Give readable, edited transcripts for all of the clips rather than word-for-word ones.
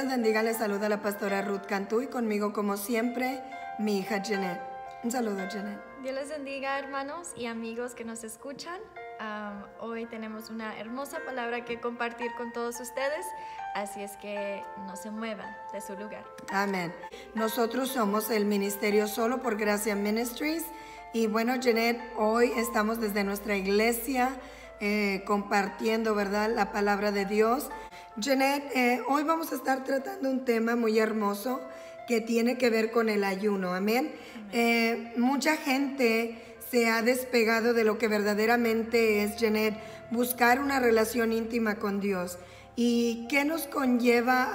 bendiga, les saluda la pastora Ruth Cantú y conmigo como siempre mi hija Janet. Un saludo, Janet. Dios les bendiga, hermanos y amigos que nos escuchan. Hoy tenemos una hermosa palabra que compartir con todos ustedes, así es que no se muevan de su lugar. Amén. Nosotros somos el ministerio Solo por Gracia Ministries y bueno, Janet, hoy estamos desde nuestra iglesia compartiendo, ¿verdad?, la palabra de Dios. Janet, hoy vamos a estar tratando un tema muy hermoso que tiene que ver con el ayuno, amén. Mucha gente se ha despegado de lo que verdaderamente es, Janet, buscar una relación íntima con Dios. ¿Y qué nos conlleva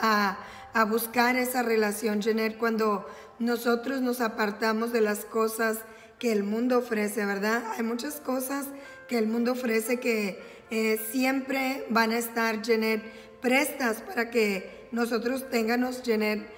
a buscar esa relación, Janet, cuando nosotros nos apartamos de las cosas que el mundo ofrece, verdad? Hay muchas cosas que el mundo ofrece que siempre van a estar, Janet, prestas para que nosotros tengamos, Janet,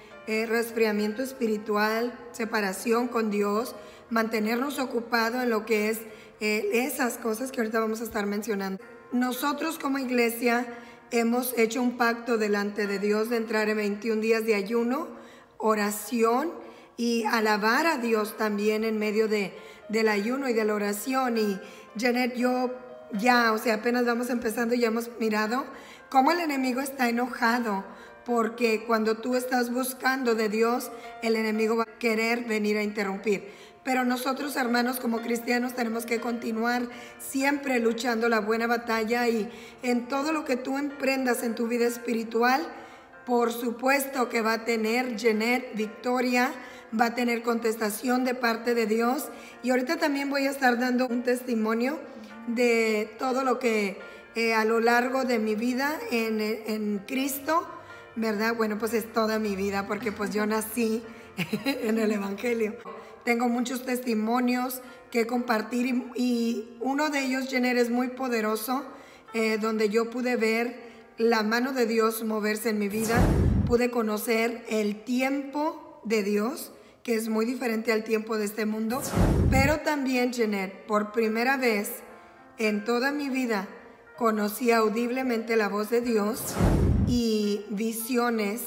resfriamiento espiritual, separación con Dios, mantenernos ocupados en lo que es esas cosas que ahorita vamos a estar mencionando. Nosotros como iglesia hemos hecho un pacto delante de Dios de entrar en 21 días de ayuno, oración y alabar a Dios también en medio del ayuno y de la oración. Y Janet, yo ya, apenas vamos empezando y ya hemos mirado cómo el enemigo está enojado, porque cuando tú estás buscando de Dios, el enemigo va a querer venir a interrumpir. Pero nosotros, hermanos, como cristianos, tenemos que continuar siempre luchando la buena batalla, y en todo lo que tú emprendas en tu vida espiritual, por supuesto que va a tener, Janet, victoria, va a tener contestación de parte de Dios. Y ahorita también voy a estar dando un testimonio de todo lo que a lo largo de mi vida en Cristo, ¿verdad? Bueno, pues es toda mi vida, porque pues yo nací en el Evangelio. Tengo muchos testimonios que compartir y uno de ellos, Jenner, es muy poderoso, donde yo pude ver la mano de Dios moverse en mi vida. Pude conocer el tiempo de Dios, que es muy diferente al tiempo de este mundo, pero también, Jenner, por primera vez en toda mi vida conocí audiblemente la voz de Dios y visiones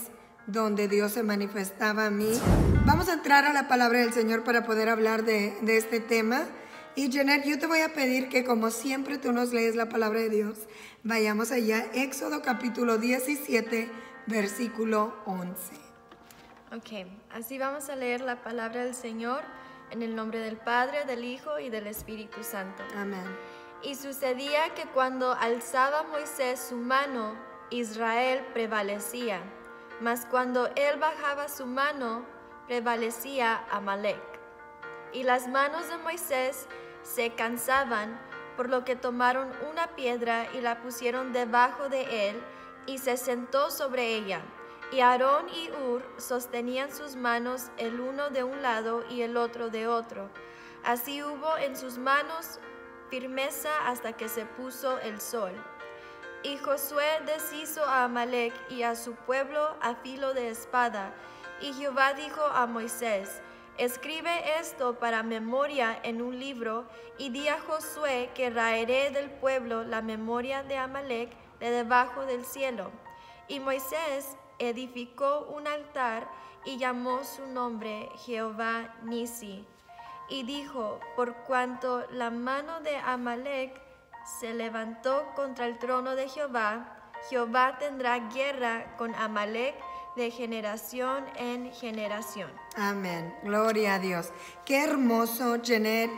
donde Dios se manifestaba a mí. Vamos a entrar a la palabra del Señor para poder hablar de este tema. Y Janet, yo te voy a pedir que como siempre tú nos lees la palabra de Dios. Vayamos allá, Éxodo capítulo 17, versículo 11. Ok, así vamos a leer la palabra del Señor en el nombre del Padre, del Hijo y del Espíritu Santo. Amén. Y sucedía que cuando alzaba Moisés su mano, Israel prevalecía, mas cuando él bajaba su mano, prevalecía Amalec. Y las manos de Moisés se cansaban, por lo que tomaron una piedra y la pusieron debajo de él, y se sentó sobre ella. Y Aarón y Hur sostenían sus manos, el uno de un lado y el otro de otro. Así hubo en sus manos firmeza hasta que se puso el sol. Y Josué deshizo a Amalec y a su pueblo a filo de espada. Y Jehová dijo a Moisés: escribe esto para memoria en un libro, y di a Josué que raeré del pueblo la memoria de Amalec de debajo del cielo. Y Moisés edificó un altar y llamó su nombre Jehová Nisi. Y dijo: por cuanto la mano de Amalec se levantó contra el trono de Jehová, Jehová tendrá guerra con Amalec de generación en generación. Amén, gloria a Dios. Qué hermoso, Janet,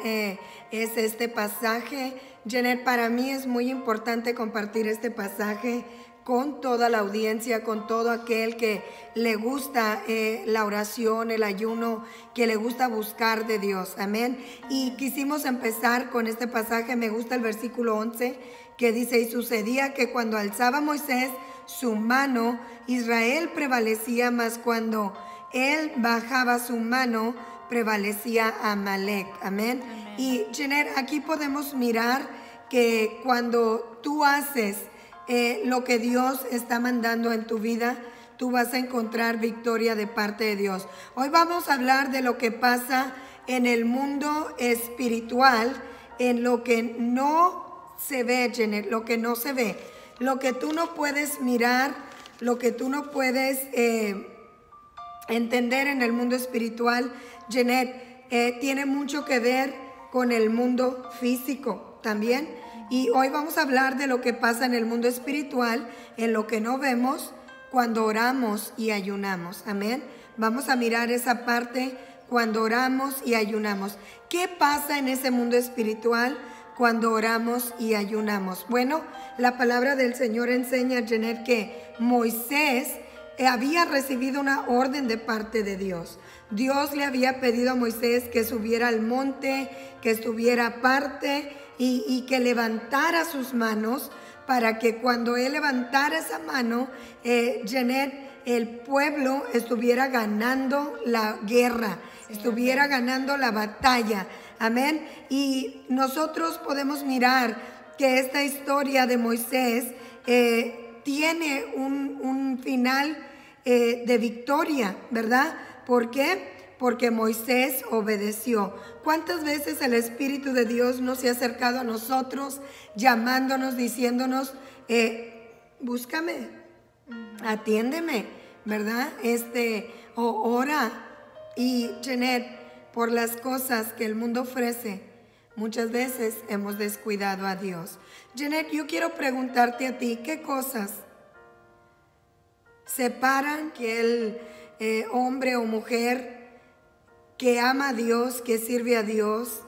es este pasaje. Janet, para mí es muy importante compartir este pasaje con toda la audiencia, con todo aquel que le gusta la oración, el ayuno, que le gusta buscar de Dios. Amén. Y quisimos empezar con este pasaje. Me gusta el versículo 11 que dice: y sucedía que cuando alzaba Moisés su mano, Israel prevalecía, mas cuando él bajaba su mano, prevalecía Amalec. Amén. Amén. Y Jenner, aquí podemos mirar que cuando tú haces lo que Dios está mandando en tu vida, tú vas a encontrar victoria de parte de Dios. Hoy vamos a hablar de lo que pasa en el mundo espiritual, en lo que no se ve, Janet, lo que no se ve, lo que tú no puedes mirar, lo que tú no puedes entender en el mundo espiritual, Jeanette, tiene mucho que ver con el mundo físico también. Y hoy vamos a hablar de lo que pasa en el mundo espiritual, en lo que no vemos cuando oramos y ayunamos. Amén. Vamos a mirar esa parte cuando oramos y ayunamos. ¿Qué pasa en ese mundo espiritual cuando oramos y ayunamos? Bueno, la palabra del Señor enseña, Jeanette, que Moisés había recibido una orden de parte de Dios. Dios le había pedido a Moisés que subiera al monte, que estuviera aparte y que levantara sus manos, para que cuando él levantara esa mano, Jeanette, el pueblo estuviera ganando la guerra, estuviera ganando la batalla. Amén. Y nosotros podemos mirar que esta historia de Moisés tiene un final de victoria, ¿verdad? ¿Por qué? Porque Moisés obedeció. ¿Cuántas veces el Espíritu de Dios no se ha acercado a nosotros, llamándonos, diciéndonos, búscame, atiéndeme, ¿verdad? Ora. Y Jeanette, por las cosas que el mundo ofrece, muchas veces hemos descuidado a Dios. Jeanette, yo quiero preguntarte a ti, ¿qué cosas separan que el hombre o mujer que ama a Dios, que sirve a Dios,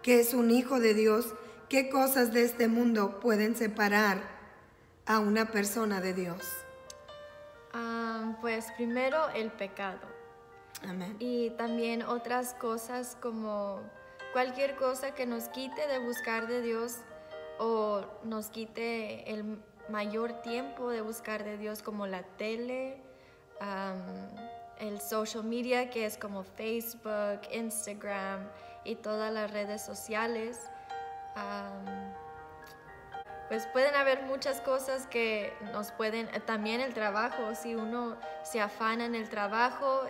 que es un hijo de Dios, qué cosas de este mundo pueden separar a una persona de Dios? Pues primero el pecado. Amén. Y también otras cosas como cualquier cosa que nos quite de buscar de Dios o nos quite el mayor tiempo de buscar de Dios, como la tele, el social media, que es como Facebook, Instagram y todas las redes sociales. Pues pueden haber muchas cosas que nos pueden, también el trabajo, si uno se afana en el trabajo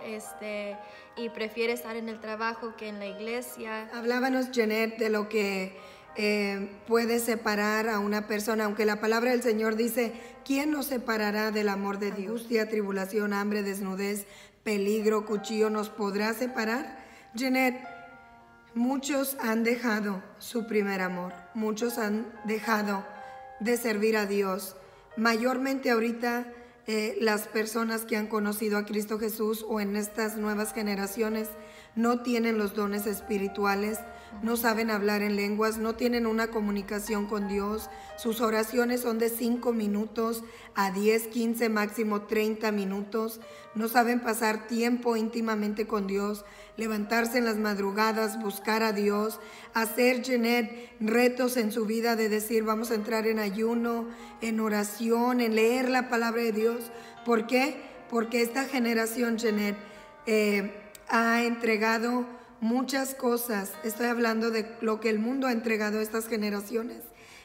y prefiere estar en el trabajo que en la iglesia. Hablábamos, Jeanette, de lo que puede separar a una persona, aunque la palabra del Señor dice, ¿quién nos separará del amor de Dios? Angustia, tribulación, hambre, desnudez, peligro, cuchillo, ¿nos podrá separar? Jeanette, muchos han dejado su primer amor, muchos han dejado de servir a Dios. Mayormente ahorita las personas que han conocido a Cristo Jesús o en estas nuevas generaciones no tienen los dones espirituales, no saben hablar en lenguas, no tienen una comunicación con Dios. Sus oraciones son de 5 minutos a 10, 15, máximo 30 minutos. No saben pasar tiempo íntimamente con Dios, levantarse en las madrugadas, buscar a Dios, hacer, Jeanette, retos en su vida de decir, vamos a entrar en ayuno, en oración, en leer la palabra de Dios. ¿Por qué? Porque esta generación, Jeanette, ha entregado muchas cosas. Estoy hablando de lo que el mundo ha entregado a estas generaciones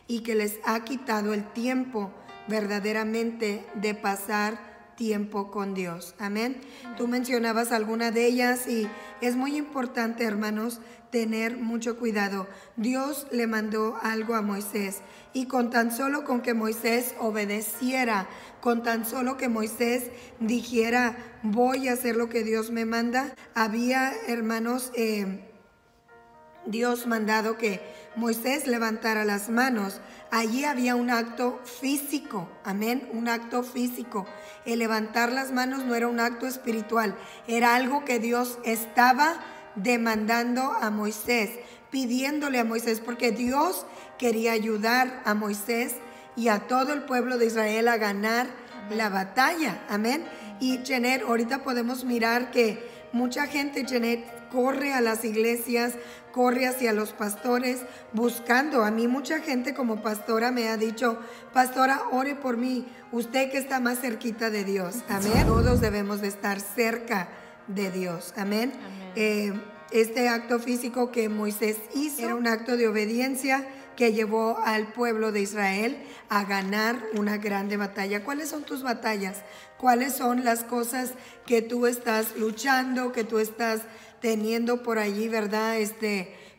y que les ha quitado el tiempo verdaderamente de pasar tiempo con Dios. Amén. Tú mencionabas alguna de ellas y es muy importante, hermanos, tener mucho cuidado. Dios le mandó algo a Moisés y con tan solo con que Moisés obedeciera, con tan solo que Moisés dijera, voy a hacer lo que Dios me manda, había, hermanos, Dios mandado que Moisés levantara las manos. Allí había un acto físico, amén, un acto físico. El levantar las manos no era un acto espiritual, era algo que Dios estaba demandando a Moisés, pidiéndole a Moisés, porque Dios quería ayudar a Moisés y a todo el pueblo de Israel a ganar la batalla, amén. Y Jeanette, ahorita podemos mirar que mucha gente, Jeanette, corre a las iglesias, corre hacia los pastores buscando. A mí mucha gente como pastora me ha dicho, pastora, ore por mí, usted que está más cerquita de Dios, amén. Todos debemos de estar cerca de Dios, amén. Este acto físico que Moisés hizo era un acto de obediencia que llevó al pueblo de Israel a ganar una grande batalla. ¿Cuáles son tus batallas? ¿Cuáles son las cosas que tú estás luchando, que tú estás teniendo por allí, verdad?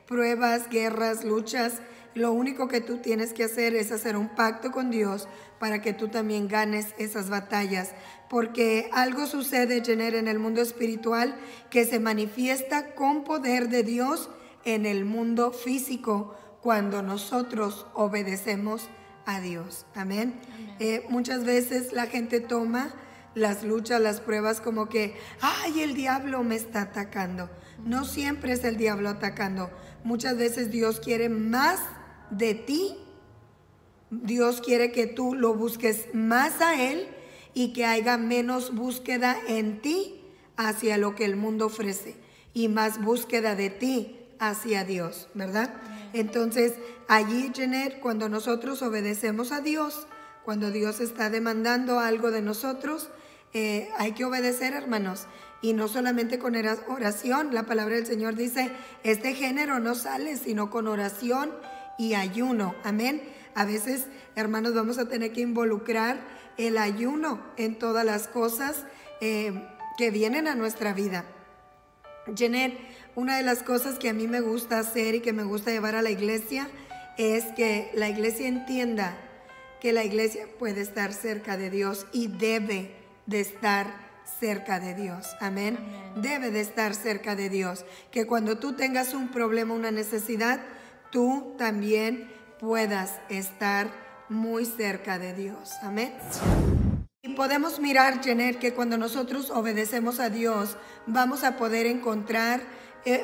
pruebas, guerras, luchas. Lo único que tú tienes que hacer es hacer un pacto con Dios para que tú también ganes esas batallas. Porque algo sucede, Jenner, en el mundo espiritual que se manifiesta con poder de Dios en el mundo físico cuando nosotros obedecemos a Dios. Amén. Muchas veces la gente toma las luchas, las pruebas como que, ay, el diablo me está atacando. No siempre es el diablo atacando. Muchas veces Dios quiere más de ti. Dios quiere que tú lo busques más a Él y que haya menos búsqueda en ti hacia lo que el mundo ofrece y más búsqueda de ti hacia Dios, ¿verdad? Entonces, allí, Jenner, cuando nosotros obedecemos a Dios, cuando Dios está demandando algo de nosotros, hay que obedecer, hermanos. Y no solamente con oración. La palabra del Señor dice, este género no sale sino con oración y ayuno. Amén. A veces, hermanos, vamos a tener que involucrar el ayuno en todas las cosas que vienen a nuestra vida. Jenner, una de las cosas que a mí me gusta hacer y que me gusta llevar a la iglesia es que la iglesia entienda que la iglesia puede estar cerca de Dios y debe de estar cerca de Dios. Amén. Debe de estar cerca de Dios. Que cuando tú tengas un problema, una necesidad, tú también puedas estar muy cerca de Dios. Amén. Y podemos mirar, Jenner, que cuando nosotros obedecemos a Dios, vamos a poder encontrar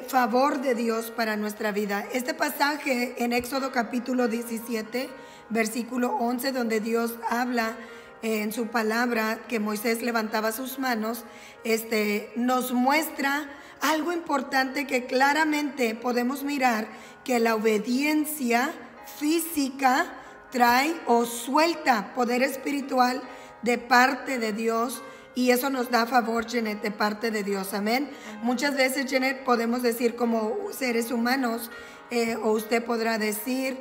favor de Dios para nuestra vida. Este pasaje en Éxodo capítulo 17, versículo 11, donde Dios habla en su palabra que Moisés levantaba sus manos, nos muestra algo importante que claramente podemos mirar, que la obediencia física trae o suelta poder espiritual de parte de Dios, y eso nos da favor, Janet, de parte de Dios. Amén. Muchas veces, Janet, podemos decir como seres humanos, o usted podrá decir,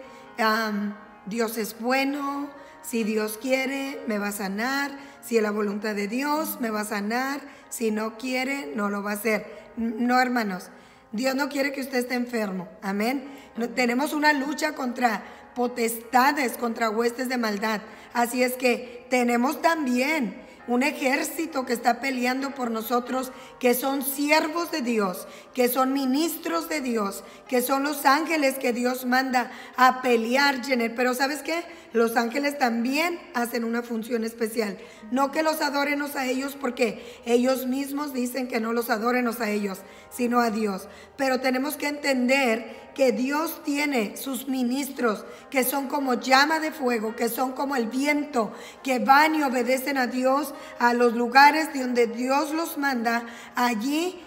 Dios es bueno, si Dios quiere me va a sanar, si es la voluntad de Dios me va a sanar, si no quiere no lo va a hacer. No, hermanos, Dios no quiere que usted esté enfermo. Amén. Tenemos una lucha contra potestades, contra huestes de maldad. Así es que tenemos también un ejército que está peleando por nosotros, que son siervos de Dios, que son ministros de Dios, que son los ángeles que Dios manda a pelear, Jenner. Pero ¿sabes qué? Los ángeles también hacen una función especial. No que los adórenos a ellos, porque ellos mismos dicen que no los adórenos a ellos, sino a Dios. Pero tenemos que entender que Dios tiene sus ministros, que son como llama de fuego, que son como el viento, que van y obedecen a Dios a los lugares de donde Dios los manda. Allí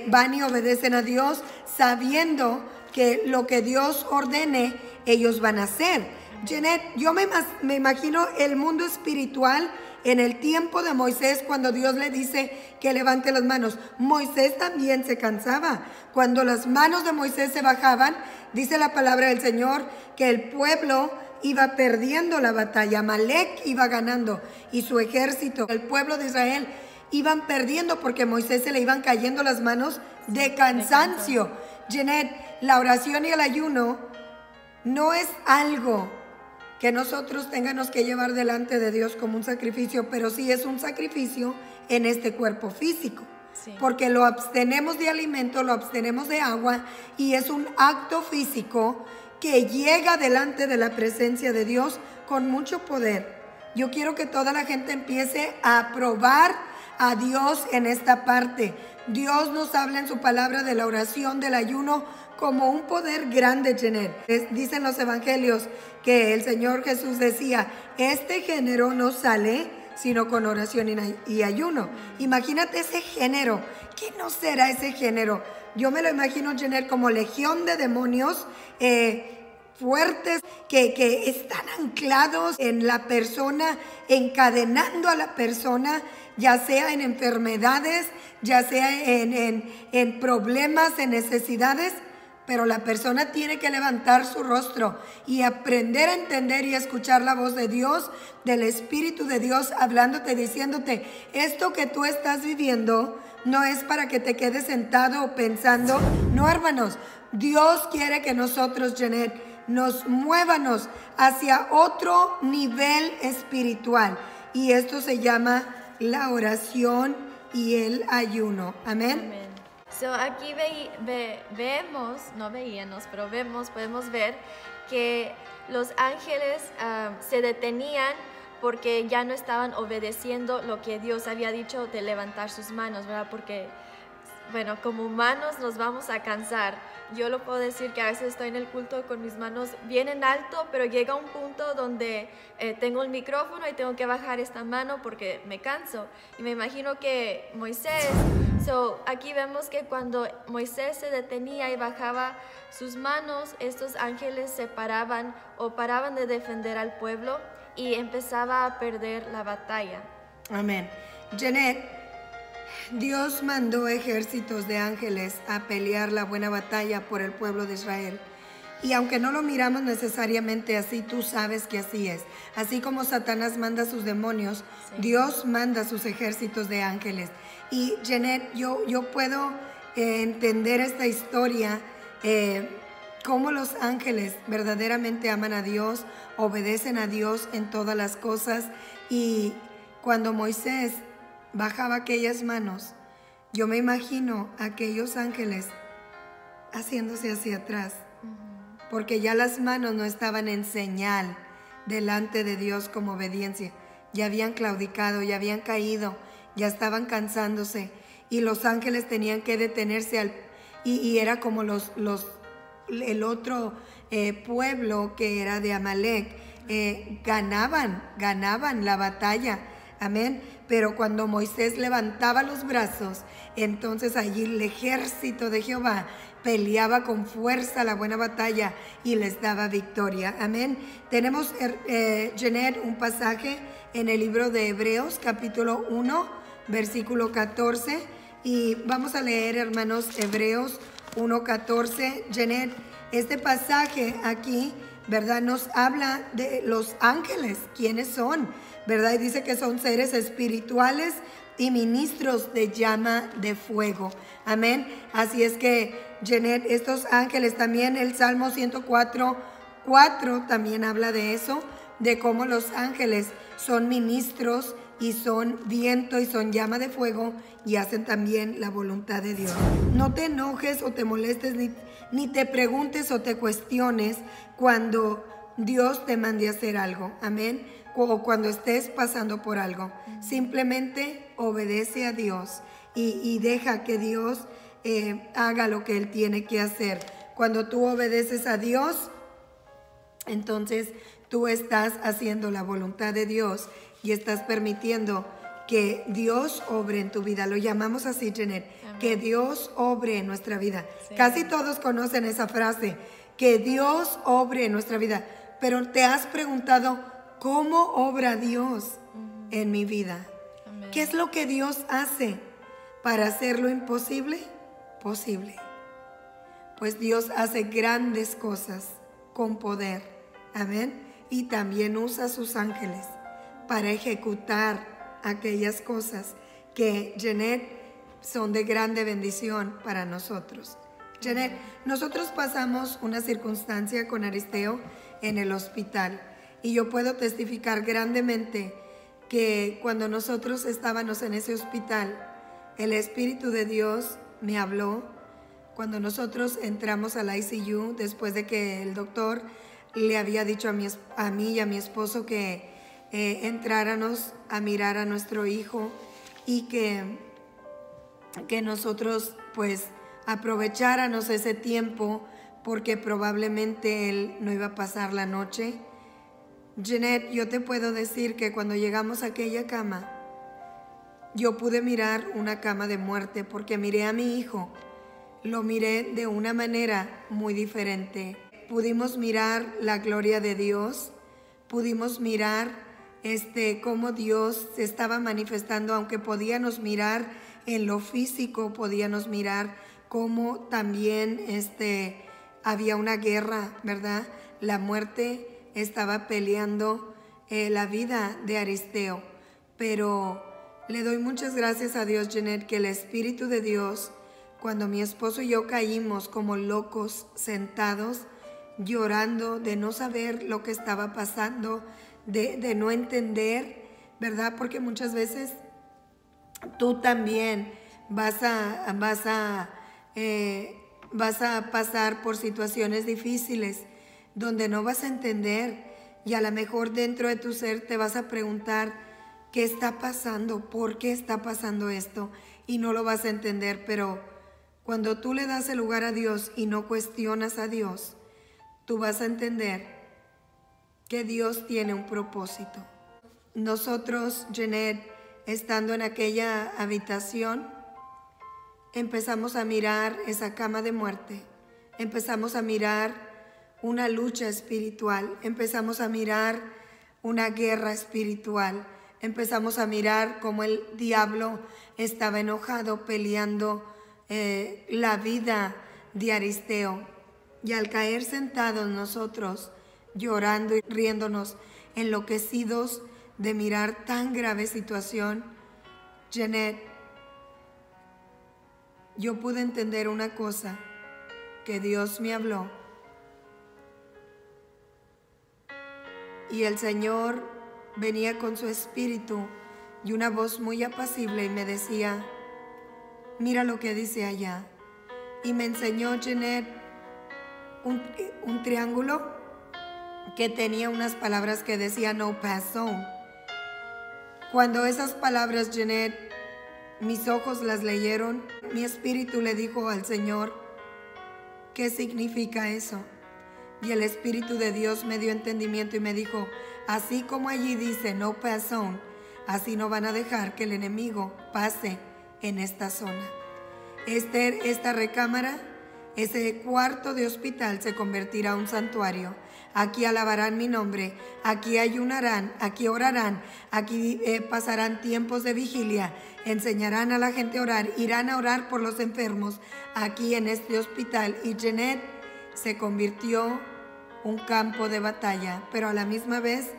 van y obedecen a Dios, sabiendo que lo que Dios ordene, ellos van a hacer. Janet, yo me imagino el mundo espiritual en el tiempo de Moisés, cuando Dios le dice que levante las manos. Moisés también se cansaba. Cuando las manos de Moisés se bajaban, dice la palabra del Señor que el pueblo iba perdiendo la batalla. Amalek iba ganando y su ejército, el pueblo de Israel, iban perdiendo porque a Moisés se le iban cayendo las manos de cansancio. Janet, la oración y el ayuno no es algo que nosotros tengamos que llevar delante de Dios como un sacrificio, pero sí es un sacrificio en este cuerpo físico. Sí. Porque lo abstenemos de alimento, lo abstenemos de agua, y es un acto físico que llega delante de la presencia de Dios con mucho poder. Yo quiero que toda la gente empiece a probar a Dios en esta parte. Dios nos habla en su palabra de la oración, del ayuno, como un poder grande, Jenner. Dicen los evangelios que el Señor Jesús decía, este género no sale sino con oración y ayuno. Imagínate ese género. ¿Qué no será ese género? Yo me lo imagino, Jenner, como legión de demonios fuertes que están anclados en la persona, encadenando a la persona, ya sea en enfermedades, ya sea en problemas, en necesidades. Pero la persona tiene que levantar su rostro y aprender a entender y a escuchar la voz de Dios, del Espíritu de Dios, hablándote, diciéndote, esto que tú estás viviendo no es para que te quedes sentado o pensando. No, hermanos, Dios quiere que nosotros, Janet, nos muévanos hacia otro nivel espiritual. Y esto se llama la oración y el ayuno. Amén. Amén. So, aquí podemos ver que los ángeles se detenían porque ya no estaban obedeciendo lo que Dios había dicho de levantar sus manos, ¿verdad? Porque, bueno, como humanos nos vamos a cansar. Yo lo puedo decir que a veces estoy en el culto con mis manos bien en alto, pero llega un punto donde tengo el micrófono y tengo que bajar esta mano porque me canso. Y me imagino que Moisés, aquí vemos que cuando Moisés se detenía y bajaba sus manos, estos ángeles se paraban de defender al pueblo y empezaba a perder la batalla. Amén. Janet, Dios mandó ejércitos de ángeles a pelear la buena batalla por el pueblo de Israel. Y aunque no lo miramos necesariamente así, tú sabes que así es. Así como Satanás manda sus demonios, sí, Dios manda sus ejércitos de ángeles. Y Janet, yo puedo entender esta historia, cómo los ángeles verdaderamente aman a Dios, obedecen a Dios en todas las cosas. Y cuando Moisés bajaba aquellas manos, yo me imagino a aquellos ángeles haciéndose hacia atrás, porque ya las manos no estaban en señal delante de Dios como obediencia. Ya habían claudicado, ya habían caído, ya estaban cansándose, y los ángeles tenían que detenerse y era como el otro pueblo que era de Amalek, ganaban la batalla. Amén. Pero cuando Moisés levantaba los brazos, entonces allí el ejército de Jehová peleaba con fuerza la buena batalla y les daba victoria. Amén. Tenemos, Janet, un pasaje en el libro de Hebreos, capítulo 1, versículo 14. Y vamos a leer, hermanos, Hebreos 1:14. Janet, este pasaje aquí, ¿verdad?, nos habla de los ángeles. ¿Quiénes son? ¿Verdad? Y dice que son seres espirituales y ministros de llama de fuego. Amén. Así es que, Janet, estos ángeles también, el Salmo 104:4 también habla de eso, de cómo los ángeles son ministros y son viento y son llama de fuego y hacen también la voluntad de Dios. No te enojes o te molestes ni te preguntes o te cuestiones cuando Dios te mande a hacer algo. Amén. O cuando estés pasando por algo. Simplemente obedece a Dios y deja que Dios haga lo que Él tiene que hacer. Cuando tú obedeces a Dios, entonces tú estás haciendo la voluntad de Dios y estás permitiendo que Dios obre en tu vida. Lo llamamos así, Janet, que Dios obre en nuestra vida. Sí. Casi todos conocen esa frase, que Dios obre en nuestra vida. Pero ¿te has preguntado cómo obra Dios en mi vida? Amén. ¿Qué es lo que Dios hace para hacer lo imposible posible? Pues Dios hace grandes cosas con poder. Amén. Y también usa a sus ángeles para ejecutar aquellas cosas que, Janet, son de grande bendición para nosotros. Janet, nosotros pasamos una circunstancia con Aristeo en el hospital y yo puedo testificar grandemente que cuando nosotros estábamos en ese hospital, el Espíritu de Dios me habló. Cuando nosotros entramos al ICU, después de que el doctor le había dicho a mí y a mi esposo que entráramos a mirar a nuestro hijo y que nosotros pues aprovecháramos ese tiempo porque probablemente él no iba a pasar la noche. Janet, yo te puedo decir que cuando llegamos a aquella cama, yo pude mirar una cama de muerte porque miré a mi hijo, lo miré de una manera muy diferente. Pudimos mirar la gloria de Dios, pudimos mirar cómo Dios se estaba manifestando, aunque podíamos mirar en lo físico, podíamos mirar cómo también había una guerra, ¿verdad? La muerte estaba peleando la vida de Aristeo, pero le doy muchas gracias a Dios, Janet, que el Espíritu de Dios cuando mi esposo y yo caímos como locos, sentados, llorando de no saber lo que estaba pasando, de no entender, ¿verdad? Porque muchas veces tú también vas a pasar por situaciones difíciles donde no vas a entender, y a lo mejor dentro de tu ser te vas a preguntar qué está pasando, por qué está pasando esto, y no lo vas a entender. Pero cuando tú le das el lugar a Dios y no cuestionas a Dios, tú vas a entender que Dios tiene un propósito. Nosotros, Jeanette, estando en aquella habitación, empezamos a mirar esa cama de muerte, empezamos a mirar una lucha espiritual, empezamos a mirar una guerra espiritual, empezamos a mirar cómo el diablo estaba enojado peleando la vida de Aristeo. Y al caer sentados nosotros, llorando y riéndonos, enloquecidos de mirar tan grave situación, Jeanette, yo pude entender una cosa, que Dios me habló. Y el Señor venía con su espíritu y una voz muy apacible y me decía, mira lo que dice allá. Y me enseñó, Jeanette, un triángulo que tenía unas palabras que decían no pass zone. Cuando esas palabras, Jeanette, mis ojos las leyeron, mi espíritu le dijo al Señor, ¿qué significa eso? Y el Espíritu de Dios me dio entendimiento y me dijo, así como allí dice no pass zone, así no van a dejar que el enemigo pase en esta zona. Esta recámara, ese cuarto de hospital se convertirá en un santuario. Aquí alabarán mi nombre, aquí ayunarán, aquí orarán, aquí pasarán tiempos de vigilia, enseñarán a la gente a orar, irán a orar por los enfermos aquí en este hospital. Y Jeanette se convirtió un campo de batalla, pero a la misma vez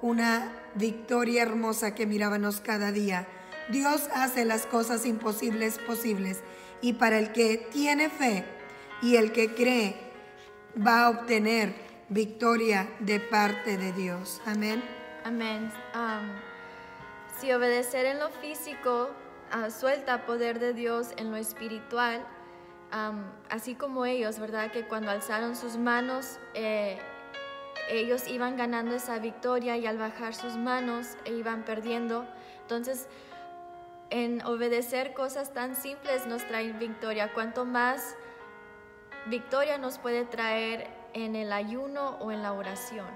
una victoria hermosa que mirábamos cada día. Dios hace las cosas imposibles posibles, y para el que tiene fe y el que cree va a obtener victoria de parte de Dios. Amén. Amén. Si obedecer en lo físico suelta poder de Dios en lo espiritual, así como ellos, ¿verdad? Que cuando alzaron sus manos, ellos iban ganando esa victoria, y al bajar sus manos iban perdiendo. Entonces, en obedecer cosas tan simples nos traen victoria. Cuanto más victoria nos puede traer en el ayuno o en la oración.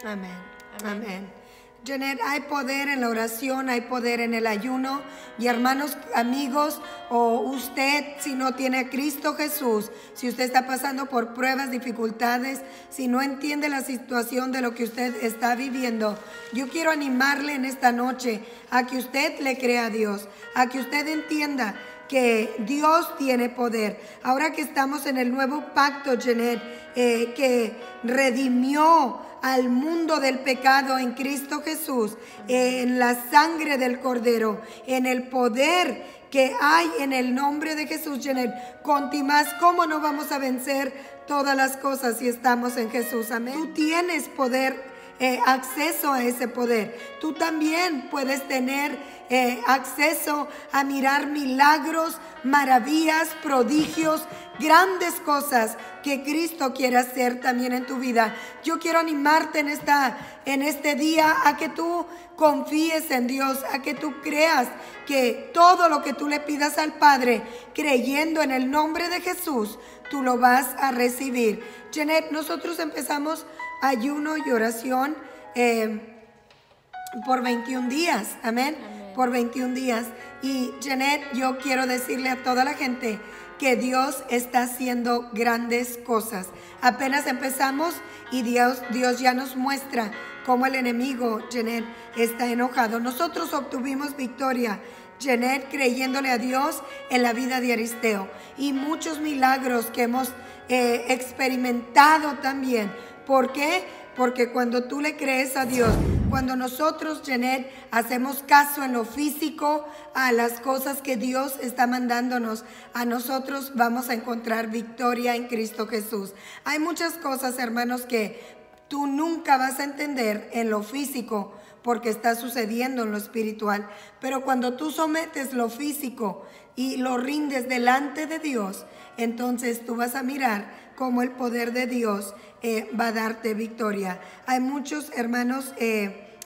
Amén. Amén. Amén. Jeanette, hay poder en la oración, hay poder en el ayuno. Y hermanos, amigos, o usted, si no tiene a Cristo Jesús, si usted está pasando por pruebas, dificultades, si no entiende la situación de lo que usted está viviendo, yo quiero animarle en esta noche a que usted le crea a Dios, a que usted entienda que Dios tiene poder. Ahora que estamos en el nuevo pacto, Jeanette, que redimió al mundo del pecado en Cristo Jesús, en la sangre del Cordero, en el poder que hay en el nombre de Jesús, Jeanette, contimás, ¿cómo no vamos a vencer todas las cosas si estamos en Jesús? Amén. Tú tienes poder, acceso a ese poder. Tú también puedes tener acceso a mirar milagros, maravillas, prodigios, grandes cosas que Cristo quiere hacer también en tu vida. Yo quiero animarte en este día a que tú confíes en Dios, a que tú creas que todo lo que tú le pidas al Padre, creyendo en el nombre de Jesús, tú lo vas a recibir. Jeanette, nosotros empezamos ayuno y oración por 21 días. Amén. Por 21 días. Y Jeanette, yo quiero decirle a toda la gente que Dios está haciendo grandes cosas. Apenas empezamos y Dios ya nos muestra cómo el enemigo, Jeanette, está enojado. Nosotros obtuvimos victoria, Jeanette, creyéndole a Dios en la vida de Aristeo, y muchos milagros que hemos experimentado también. ¿Por qué? Porque cuando tú le crees a Dios, cuando nosotros, Janet, hacemos caso en lo físico a las cosas que Dios está mandándonos a nosotros, vamos a encontrar victoria en Cristo Jesús. Hay muchas cosas, hermanos, que tú nunca vas a entender en lo físico porque está sucediendo en lo espiritual. Pero cuando tú sometes lo físico y lo rindes delante de Dios, entonces tú vas a mirar cómo el poder de Dios va a darte victoria. Hay muchos hermanos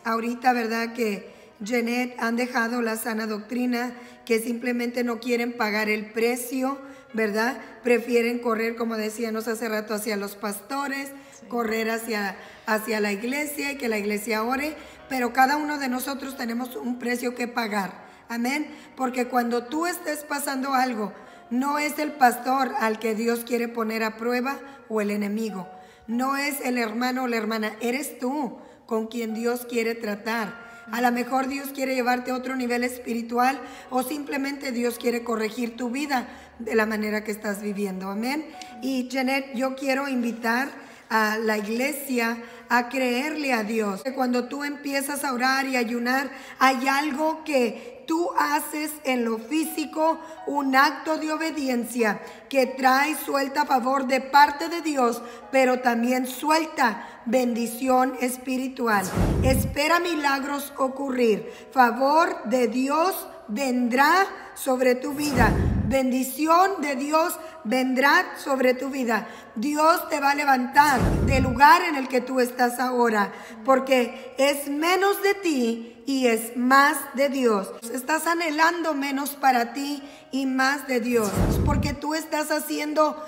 ahorita, ¿verdad?, que Janet han dejado la sana doctrina, que simplemente no quieren pagar el precio, ¿verdad? Prefieren correr, como decíamos hace rato, hacia los pastores, correr hacia la iglesia y que la iglesia ore, pero cada uno de nosotros tenemos un precio que pagar. Amén. Porque cuando tú estés pasando algo, no es el pastor al que Dios quiere poner a prueba o el enemigo. No es el hermano o la hermana, eres tú con quien Dios quiere tratar. A lo mejor Dios quiere llevarte a otro nivel espiritual o simplemente Dios quiere corregir tu vida de la manera que estás viviendo. Amén. Y Janet, yo quiero invitar a la iglesia a creerle a Dios. Cuando tú empiezas a orar y ayunar, hay algo que tú haces en lo físico, un acto de obediencia que trae suelta favor de parte de Dios, pero también suelta bendición espiritual. Espera milagros ocurrir. Favor de Dios vendrá sobre tu vida. Bendición de Dios vendrá sobre tu vida. Dios te va a levantar del lugar en el que tú estás ahora, porque es menos de ti y es más de Dios. Estás anhelando menos para ti y más de Dios, porque tú estás haciendo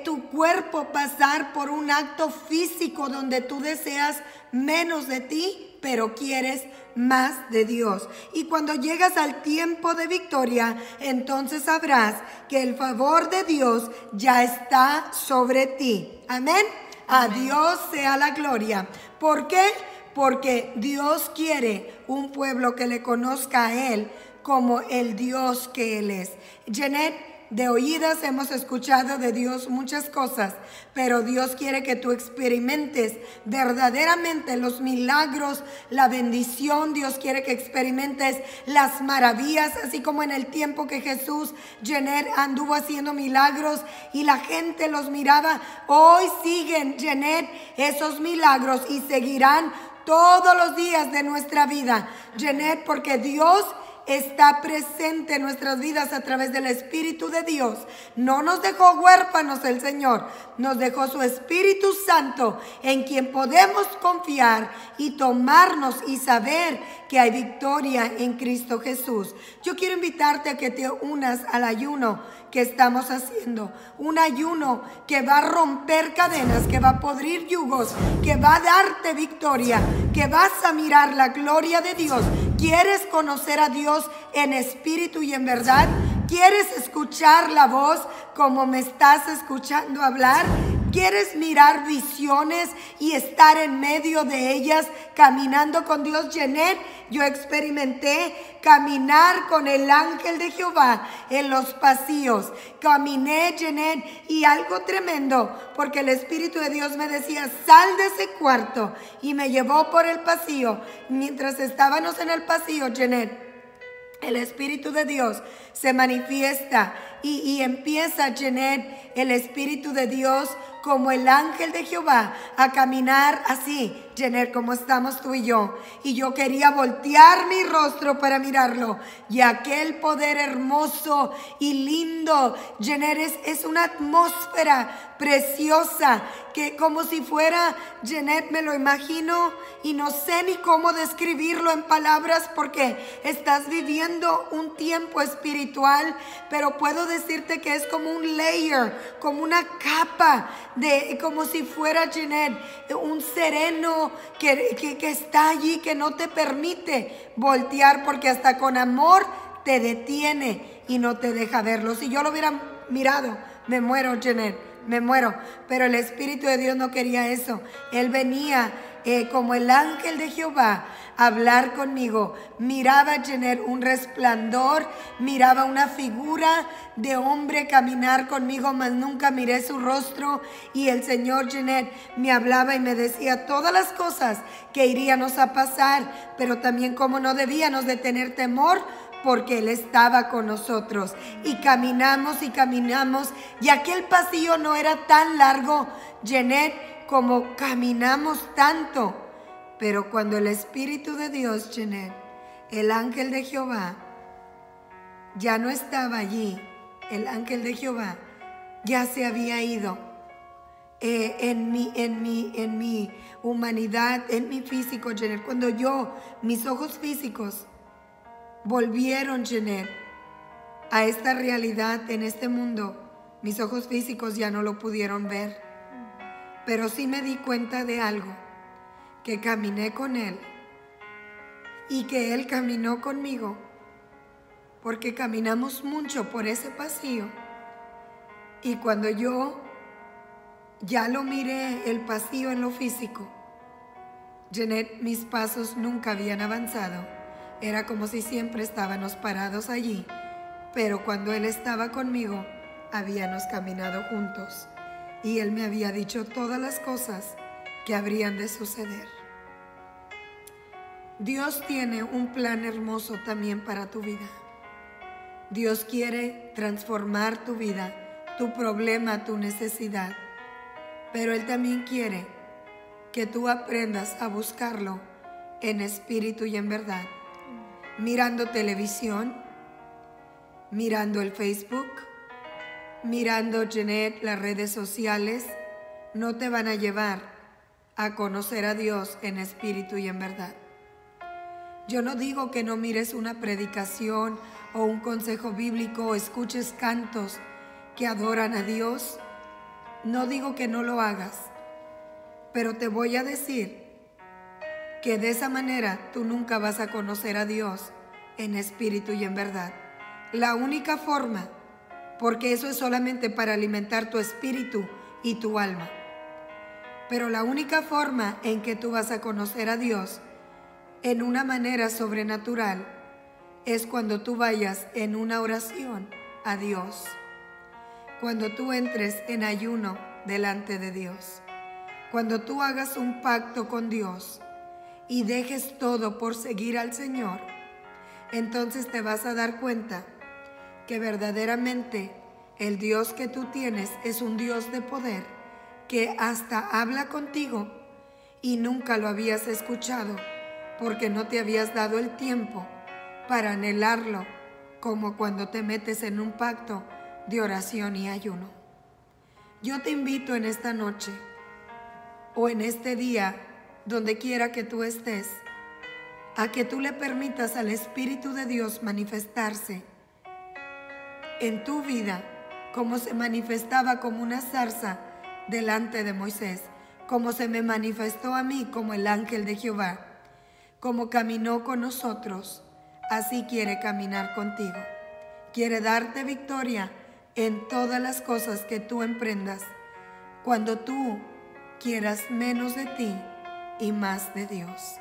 tu cuerpo pasar por un acto físico donde tú deseas menos de ti, pero quieres más de Dios. Y cuando llegas al tiempo de victoria, entonces sabrás que el favor de Dios ya está sobre ti. Amén. A Dios sea la gloria. ¿Por qué? Porque Dios quiere un pueblo que le conozca a Él como el Dios que Él es. Janet, de oídas hemos escuchado de Dios muchas cosas, pero Dios quiere que tú experimentes verdaderamente los milagros, la bendición. Dios quiere que experimentes las maravillas, así como en el tiempo que Jesús, Janet, anduvo haciendo milagros y la gente los miraba. Hoy siguen, Janet, esos milagros y seguirán todos los días de nuestra vida, Janet, porque Dios está presente en nuestras vidas a través del Espíritu de Dios. No nos dejó huérfanos el Señor, nos dejó su Espíritu Santo en quien podemos confiar y tomarnos y saber que hay victoria en Cristo Jesús. Yo quiero invitarte a que te unas al ayuno que estamos haciendo, un ayuno que va a romper cadenas, que va a podrir yugos, que va a darte victoria, que vas a mirar la gloria de Dios. ¿Quieres conocer a Dios en espíritu y en verdad? ¿Quieres escuchar la voz como me estás escuchando hablar? ¿Quieres mirar visiones y estar en medio de ellas caminando con Dios? Janet, yo experimenté caminar con el ángel de Jehová en los pasillos. Caminé, Janet, y algo tremendo, porque el Espíritu de Dios me decía, sal de ese cuarto, y me llevó por el pasillo. Mientras estábamos en el pasillo, Janet, el Espíritu de Dios se manifiesta y empieza, Janet, el Espíritu de Dios como el ángel de Jehová a caminar así, Janet, como estamos tú y yo. Y yo quería voltear mi rostro para mirarlo. Y aquel poder hermoso y lindo, Janet, es una atmósfera preciosa que como si fuera, Janet, me lo imagino y no sé ni cómo describirlo en palabras porque estás viviendo un tiempo espiritual, pero puedo decirte que es como un layer, como una capa de, como si fuera, Janet, un sereno que está allí, que no te permite voltear porque hasta con amor te detiene y no te deja verlo. Si yo lo hubiera mirado, me muero, Janet, me muero. Pero el Espíritu de Dios no quería eso. Él venía como el ángel de Jehová hablar conmigo. Miraba, Janet, un resplandor, miraba una figura de hombre caminar conmigo, mas nunca miré su rostro. Y el Señor, Janet, me hablaba y me decía todas las cosas que iríamos a pasar, pero también cómo no debíamos de tener temor, porque Él estaba con nosotros. Y caminamos, y aquel pasillo no era tan largo, Janet, como caminamos tanto. Pero cuando el Espíritu de Dios, Janet, el ángel de Jehová, ya no estaba allí, el ángel de Jehová ya se había ido. En mi humanidad, en mi físico, Janet, cuando mis ojos físicos volvieron, Janet, a esta realidad en este mundo, mis ojos físicos ya no lo pudieron ver. Pero sí me di cuenta de algo, que caminé con Él y que Él caminó conmigo, porque caminamos mucho por ese pasillo. Y cuando yo ya lo miré, el pasillo en lo físico, Janet, mis pasos nunca habían avanzado. Era como si siempre estábamos parados allí, pero cuando Él estaba conmigo, habíamos caminado juntos. Y Él me había dicho todas las cosas que habrían de suceder. Dios tiene un plan hermoso también para tu vida. Dios quiere transformar tu vida, tu problema, tu necesidad. Pero Él también quiere que tú aprendas a buscarlo en espíritu y en verdad. Mirando televisión, mirando el Facebook, mirando, Janet, las redes sociales, no te van a llevar a conocer a Dios en espíritu y en verdad. Yo no digo que no mires una predicación o un consejo bíblico o escuches cantos que adoran a Dios. No digo que no lo hagas, pero te voy a decir que de esa manera tú nunca vas a conocer a Dios en espíritu y en verdad. La única forma, porque eso es solamente para alimentar tu espíritu y tu alma, pero la única forma en que tú vas a conocer a Dios en una manera sobrenatural es cuando tú vayas en una oración a Dios, cuando tú entres en ayuno delante de Dios, cuando tú hagas un pacto con Dios y dejes todo por seguir al Señor. Entonces te vas a dar cuenta que verdaderamente el Dios que tú tienes es un Dios de poder, que hasta habla contigo y nunca lo habías escuchado porque no te habías dado el tiempo para anhelarlo, como cuando te metes en un pacto de oración y ayuno. Yo te invito en esta noche o en este día, donde quiera que tú estés, a que tú le permitas al Espíritu de Dios manifestarse en tu vida, como se manifestaba como una zarza delante de Moisés, como se me manifestó a mí como el ángel de Jehová, como caminó con nosotros, así quiere caminar contigo. Quiere darte victoria en todas las cosas que tú emprendas, cuando tú quieras menos de ti y más de Dios.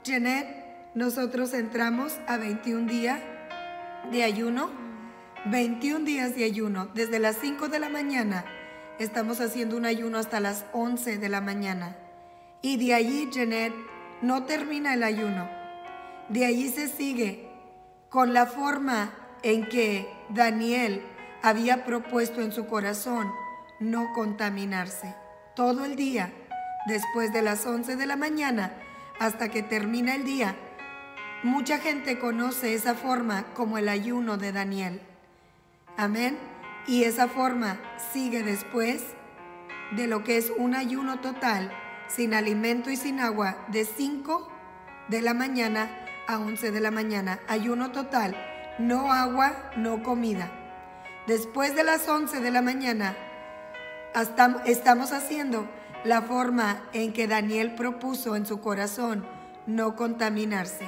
Janet, nosotros entramos a 21 días de ayuno, 21 días de ayuno. Desde las 5 de la mañana estamos haciendo un ayuno hasta las 11 de la mañana. Y de allí, Janet, no termina el ayuno. De allí se sigue con la forma en que Daniel había propuesto en su corazón no contaminarse. Todo el día, después de las 11 de la mañana hasta que termina el día. Mucha gente conoce esa forma como el ayuno de Daniel. Amén. Y esa forma sigue después de lo que es un ayuno total, sin alimento y sin agua, de 5 de la mañana a 11 de la mañana. Ayuno total, no agua, no comida. Después de las 11 de la mañana, estamos haciendo la forma en que Daniel propuso en su corazón no contaminarse.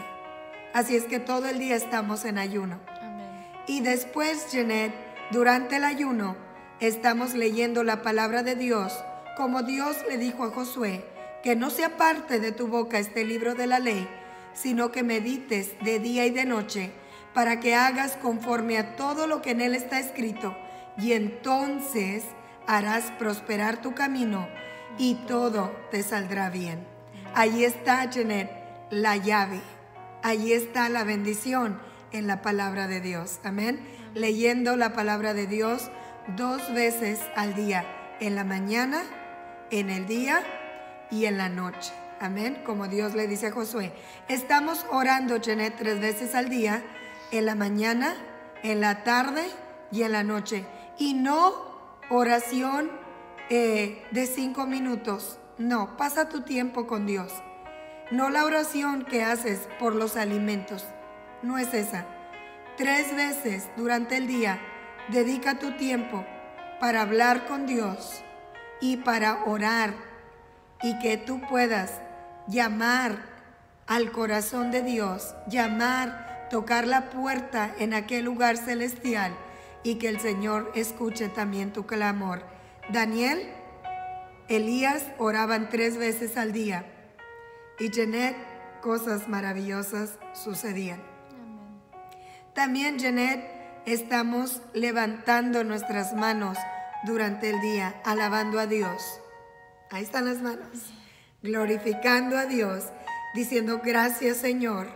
Así es que todo el día estamos en ayuno. Amén. Y después, Janet, durante el ayuno, estamos leyendo la palabra de Dios, como Dios le dijo a Josué que no se aparte de tu boca este libro de la ley, sino que medites de día y de noche, para que hagas conforme a todo lo que en él está escrito, y entonces harás prosperar tu camino y todo te saldrá bien. Ahí está, Janet, la llave. Ahí está la bendición en la palabra de Dios. Amén. Leyendo la palabra de Dios 2 veces al día, en la mañana, en el día y en la noche. Amén. Como Dios le dice a Josué. Estamos orando, Janet, 3 veces al día, en la mañana, en la tarde y en la noche. Y no oración de 5 minutos. No, pasa tu tiempo con Dios. No la oración que haces por los alimentos. No es esa. 3 veces durante el día, dedica tu tiempo para hablar con Dios y para orar, y que tú puedas llamar al corazón de Dios, tocar la puerta en aquel lugar celestial, y que el Señor escuche también tu clamor. Daniel, Elías oraban 3 veces al día, y Janet, cosas maravillosas sucedían. Amén. También, Janet, estamos levantando nuestras manos durante el día, alabando a Dios. Ahí están las manos, glorificando a Dios, diciendo gracias, Señor,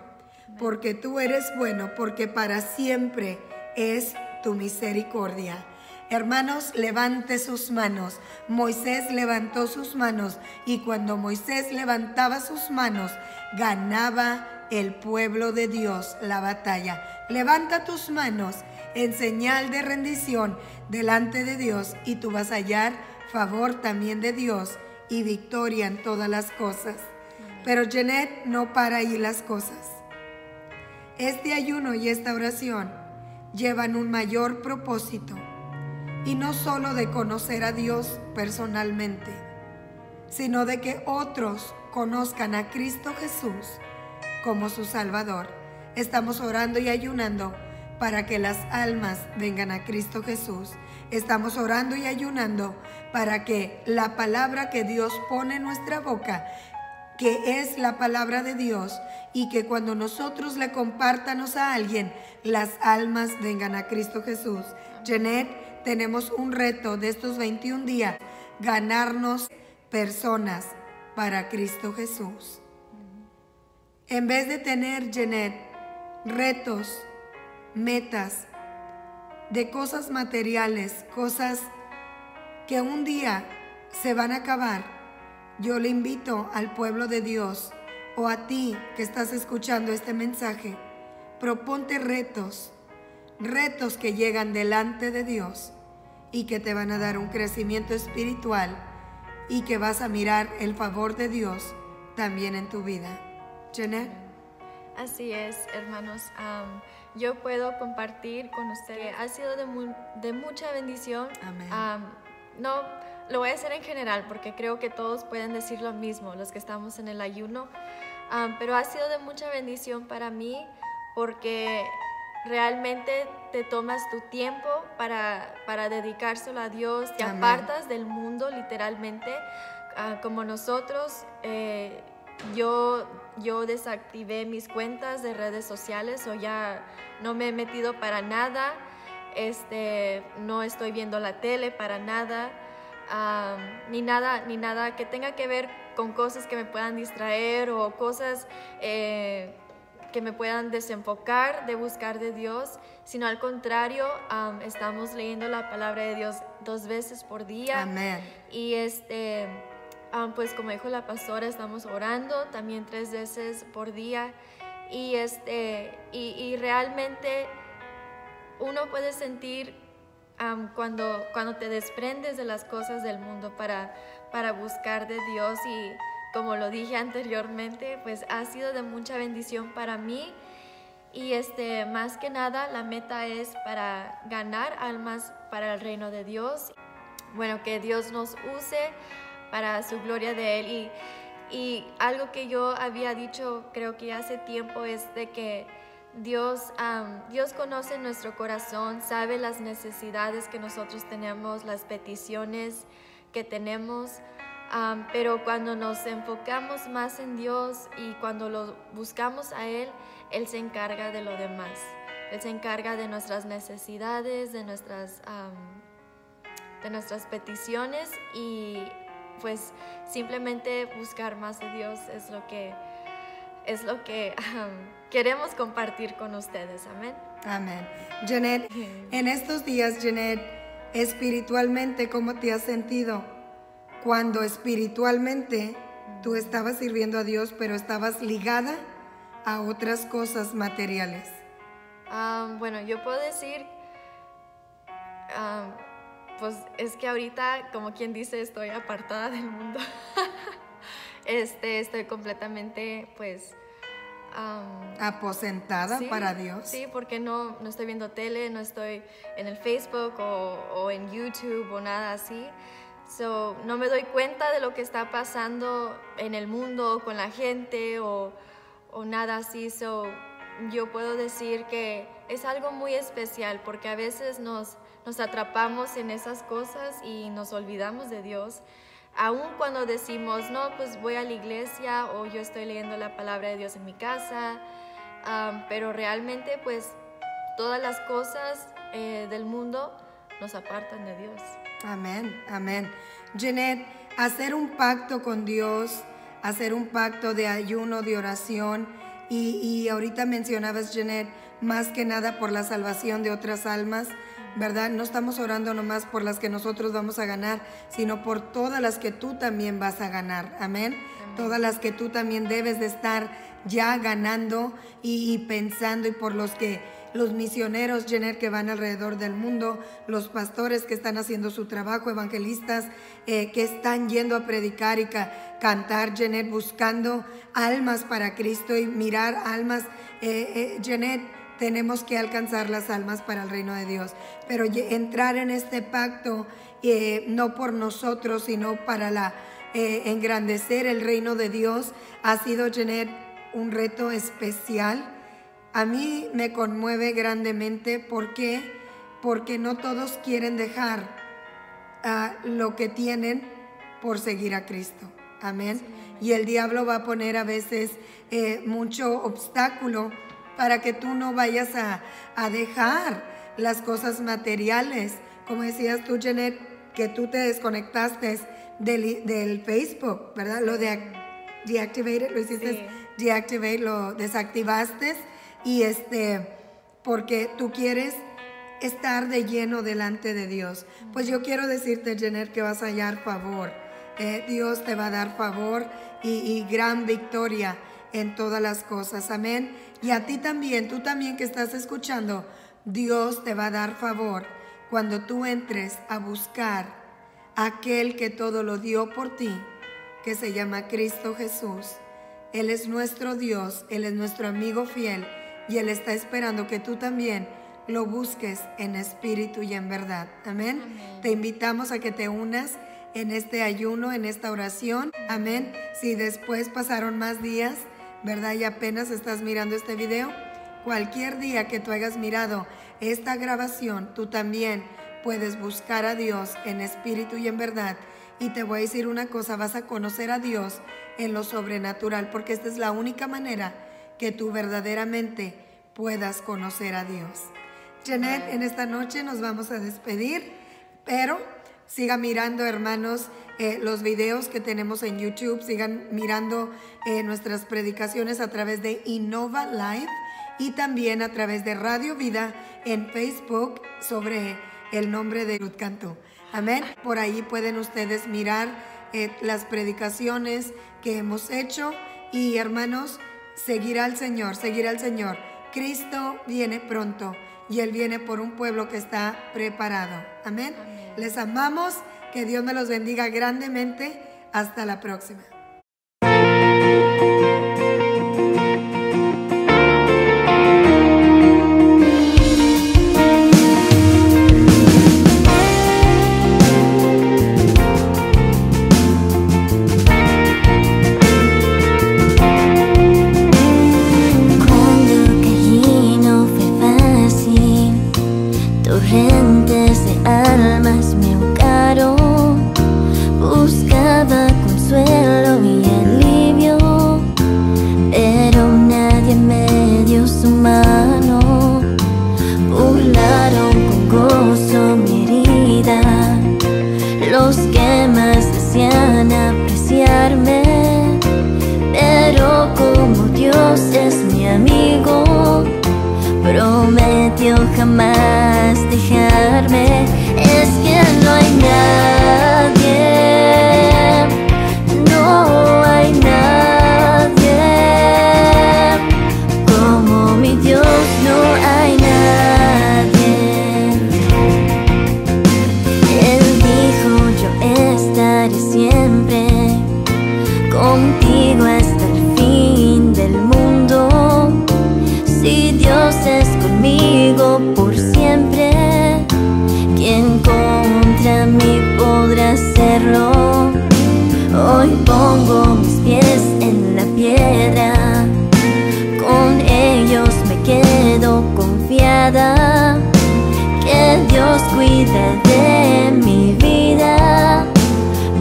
porque tú eres bueno, porque para siempre es tu misericordia. Hermanos, levante sus manos. Moisés levantó sus manos, y cuando Moisés levantaba sus manos, ganaba el pueblo de Dios la batalla. Levanta tus manos en señal de rendición delante de Dios, y tú vas a hallar favor también de Dios y victoria en todas las cosas. Pero Janet, no para ahí las cosas. Este ayuno y esta oración llevan un mayor propósito, y no solo de conocer a Dios personalmente, sino de que otros conozcan a Cristo Jesús como su Salvador. Estamos orando y ayunando para que las almas vengan a Cristo Jesús. Estamos orando y ayunando para que la palabra que Dios pone en nuestra boca, que es la palabra de Dios, y que cuando nosotros le compartamos a alguien, las almas vengan a Cristo Jesús. Janet, tenemos un reto de estos 21 días, ganarnos personas para Cristo Jesús. En vez de tener, Janet, retos, metas de cosas materiales, cosas que un día se van a acabar, yo le invito al pueblo de Dios, o a ti que estás escuchando este mensaje, proponte retos que llegan delante de Dios y que te van a dar un crecimiento espiritual, y que vas a mirar el favor de Dios también en tu vida. Janet. Así es, hermanos. Yo puedo compartir con ustedes. Ha sido de mucha bendición. Amén. No, lo voy a hacer en general porque creo que todos pueden decir lo mismo, los que estamos en el ayuno. Pero ha sido de mucha bendición para mí porque realmente te tomas tu tiempo para dedicárselo a Dios. Te apartas del mundo literalmente, como nosotros. Yo desactivé mis cuentas de redes sociales, o ya no me he metido para nada. No estoy viendo la tele para nada, ni nada que tenga que ver con cosas que me puedan distraer o cosas que me puedan desenfocar de buscar de Dios, sino al contrario, estamos leyendo la palabra de Dios 2 veces por día. Amén. Y pues como dijo la pastora, estamos orando también 3 veces por día, y realmente uno puede sentir cuando te desprendes de las cosas del mundo para buscar de Dios. Y como lo dije anteriormente, pues ha sido de mucha bendición para mí, y más que nada la meta es para ganar almas para el reino de Dios. Bueno, que Dios nos use para su gloria de Él. Y algo que yo había dicho, creo que hace tiempo, es de que Dios conoce nuestro corazón, sabe las necesidades que nosotros tenemos, las peticiones que tenemos. pero cuando nos enfocamos más en Dios y cuando lo buscamos a Él, Él se encarga de lo demás. Él se encarga de nuestras necesidades, de nuestras peticiones, y pues simplemente buscar más de Dios es lo que queremos compartir con ustedes. Amén. Amén. Janet, en estos días, Janet, espiritualmente, ¿cómo te has sentido? Cuando espiritualmente tú estabas sirviendo a Dios, pero estabas ligada a otras cosas materiales. Bueno, yo puedo decir, pues es que ahorita, como quien dice, estoy apartada del mundo. Estoy completamente, pues... aposentada, sí, para Dios. Sí, porque no estoy viendo tele, no estoy en el Facebook o en YouTube o nada así. So, no me doy cuenta de lo que está pasando en el mundo con la gente o nada así. So, yo puedo decir que es algo muy especial porque a veces nos atrapamos en esas cosas y nos olvidamos de Dios. Aún cuando decimos, no, pues voy a la iglesia o yo estoy leyendo la palabra de Dios en mi casa, pero realmente pues todas las cosas del mundo nos apartan de Dios. Amén, amén. Janet, hacer un pacto con Dios, hacer un pacto de ayuno, de oración, y ahorita mencionabas, Janet, más que nada por la salvación de otras almas, ¿verdad? No estamos orando nomás por las que nosotros vamos a ganar, sino por todas las que tú también vas a ganar. Amén. Todas las que tú también debes de estar ya ganando y pensando, y por los misioneros, Janet, que van alrededor del mundo, los pastores que están haciendo su trabajo, evangelistas que están yendo a predicar y cantar, Janet, buscando almas para Cristo y mirar almas. Janet, tenemos que alcanzar las almas para el reino de Dios, pero entrar en este pacto no por nosotros, sino para engrandecer el reino de Dios, ha sido, Janet, un reto especial. A mí me conmueve grandemente. ¿Por qué? Porque no todos quieren dejar lo que tienen por seguir a Cristo. Amén. Sí. Y el diablo va a poner a veces mucho obstáculo para que tú no vayas a dejar las cosas materiales. Como decías tú, Janet, que tú te desconectaste del Facebook, ¿verdad? Lo de deactivate, lo hiciste, sí. Deactivate, lo desactivaste, y porque tú quieres estar de lleno delante de Dios. Pues yo quiero decirte, Janet, que vas a hallar favor. Dios te va a dar favor y gran victoria en todas las cosas. Amén. Y a ti también, tú también que estás escuchando, Dios te va a dar favor cuando tú entres a buscar a aquel que todo lo dio por ti, que se llama Cristo Jesús. Él es nuestro Dios, Él es nuestro amigo fiel, y Él está esperando que tú también lo busques en espíritu y en verdad. Amén. Amén. Te invitamos a que te unas en este ayuno, en esta oración. Amén. Si después pasaron más días, ¿verdad? Y apenas estás mirando este video, cualquier día que tú hayas mirado esta grabación, tú también puedes buscar a Dios en espíritu y en verdad. Y te voy a decir una cosa, vas a conocer a Dios en lo sobrenatural, porque esta es la única manera que tú verdaderamente puedas conocer a Dios. Janet, en esta noche nos vamos a despedir, pero siga mirando, hermanos, los videos que tenemos en YouTube. Sigan mirando nuestras predicaciones a través de Innova Live y también a través de Radio Vida en Facebook sobre el nombre de Ruth Cantú. Amén. Por ahí pueden ustedes mirar las predicaciones que hemos hecho. Y hermanos, seguir al Señor, seguir al Señor. Cristo viene pronto y Él viene por un pueblo que está preparado. Amén. Amén. Les amamos. Que Dios me los bendiga grandemente. Hasta la próxima. Torrentes de almas me ahogaron, buscaba fuente de mi vida.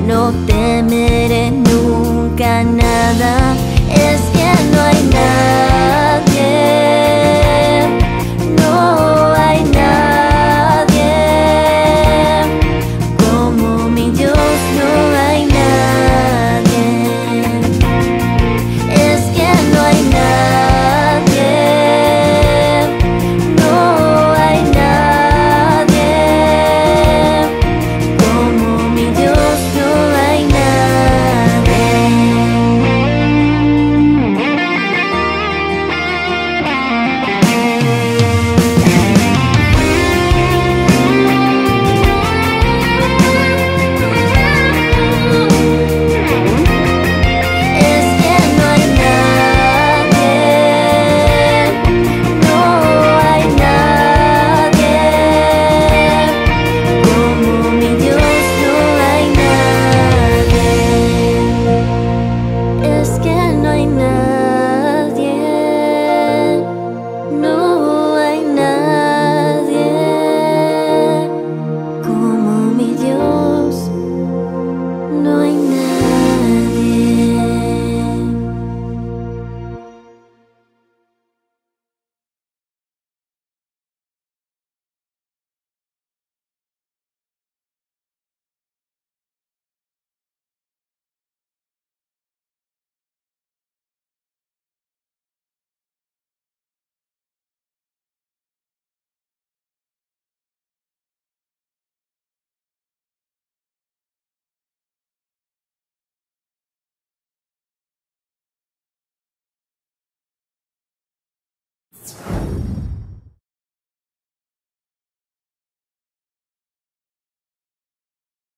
No temeré nunca nada, es que no hay nadie, no hay nadie como mi Dios, no hay nadie, es que no hay nadie, no hay nadie como mi Dios, no hay nadie. Es que no hay nadie, no hay nadie como mi Dios, no hay nadie, es que no hay nadie.